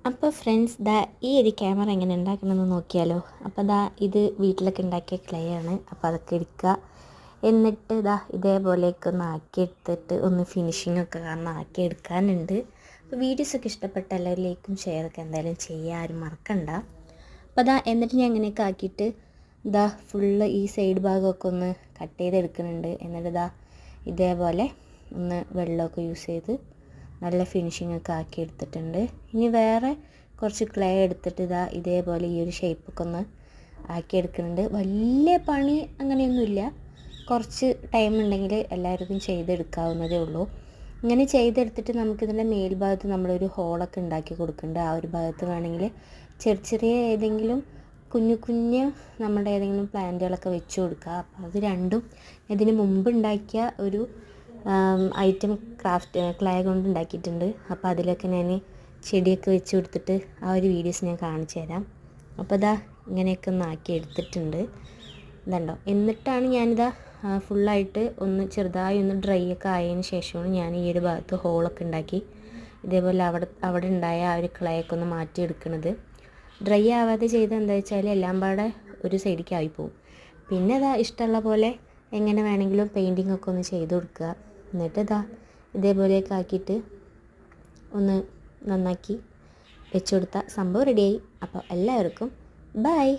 അപ്പോൾ ഫ്രണ്ട്സ് ഈ ഒരു ക്യാമറ എങ്ങനെ ഉണ്ടാക്കണമെന്ന് നോക്കിയാലോ. അപ്പോൾ ഇത് വീട്ടിലൊക്കെ ഉണ്ടാക്കിയ ക്ലേ ആണ്. അപ്പോൾ അതൊക്കെ എടുക്കുക. എന്നിട്ട് ഇതേപോലെയൊക്കെ ഒന്ന് ആക്കിയെടുത്തിട്ട് ഒന്ന് ഫിനിഷിംഗ് ഒക്കെ കാരണം ആക്കിയെടുക്കാനുണ്ട്. അപ്പോൾ വീഡിയോസൊക്കെ ഇഷ്ടപ്പെട്ട എല്ലാവരിലേക്കും ഷെയറൊക്കെ എന്തായാലും ചെയ്യാൻ ആരും മറക്കണ്ട. അപ്പോൾ എന്നിട്ട് ഞാൻ ഇങ്ങനെയൊക്കെ ആക്കിയിട്ട് ഫുള്ള് ഈ സൈഡ് ഭാഗമൊക്കെ ഒന്ന് കട്ട് ചെയ്തെടുക്കുന്നുണ്ട്. എന്നിട്ട് ഇതേപോലെ ഒന്ന് വെള്ളമൊക്കെ യൂസ് ചെയ്ത് നല്ല ഫിനിഷിംഗ് ഒക്കെ ആക്കി എടുത്തിട്ടുണ്ട്. ഇനി വേറെ കുറച്ച് ക്ലേ എടുത്തിട്ട് ഇതേപോലെ ഈ ഒരു ഷേപ്പൊക്കെ ഒന്ന് ആക്കിയെടുക്കുന്നുണ്ട്. വലിയ പണി അങ്ങനെയൊന്നുമില്ല, കുറച്ച് ടൈം ഉണ്ടെങ്കിൽ എല്ലാവർക്കും ചെയ്തെടുക്കാവുന്നതേ ഉള്ളൂ. ഇങ്ങനെ ചെയ്തെടുത്തിട്ട് നമുക്കിതിൻ്റെ മേൽഭാഗത്ത് നമ്മളൊരു ഹോളൊക്കെ ഉണ്ടാക്കി കൊടുക്കുന്നുണ്ട്. ആ ഒരു ഭാഗത്ത് വേണമെങ്കിൽ ചെറിയ ഏതെങ്കിലും കുഞ്ഞു നമ്മുടെ ഏതെങ്കിലും പ്ലാന്റുകളൊക്കെ വെച്ച് കൊടുക്കുക. അപ്പോൾ അത് രണ്ടും ഇതിന് മുമ്പ് ഉണ്ടാക്കിയ ഒരു ഐറ്റം ക്ലേ കൊണ്ട് ഉണ്ടാക്കിയിട്ടുണ്ട്. അപ്പോൾ അതിലൊക്കെ ഞാൻ ചെടിയൊക്കെ വെച്ച് കൊടുത്തിട്ട് ആ ഒരു വീഡിയോസ് ഞാൻ കാണിച്ചു തരാം. അപ്പോൾ ഇങ്ങനെയൊക്കെ ഒന്ന് ആക്കി എടുത്തിട്ടുണ്ട്. ഇതുണ്ടോ. എന്നിട്ടാണ് ഞാനിതാ ഫുള്ളായിട്ട് ഒന്ന് ചെറുതായി ഒന്ന് ഡ്രൈ ഒക്കെ ആയതിന് ശേഷമാണ് ഞാൻ ഈ ഒരു ഭാഗത്ത് ഹോളൊക്കെ ഉണ്ടാക്കി ഇതേപോലെ അവിടെ ഉണ്ടായ ആ ഒരു ക്ലേ ഒക്കെ ഒന്ന് മാറ്റിയെടുക്കുന്നത്. ഡ്രൈ ആവാതെ ചെയ്ത് എന്താ വെച്ചാൽ എല്ലാം പാടെ ഒരു സൈഡിലേക്ക് ആയിപ്പോവും. പിന്നെ ഇഷ്ടമുള്ള പോലെ എങ്ങനെ വേണമെങ്കിലും പെയിൻറ്റിംഗ് ഒക്കെ ഒന്ന് ചെയ്ത് കൊടുക്കുക. എന്നിട്ട് ഇതേപോലെയൊക്കെ ആക്കിയിട്ട് ഒന്ന് നന്നാക്കി വെച്ച് കൊടുത്താൽ സംഭവം റെഡിയായി. അപ്പോൾ എല്ലാവർക്കും ബൈ.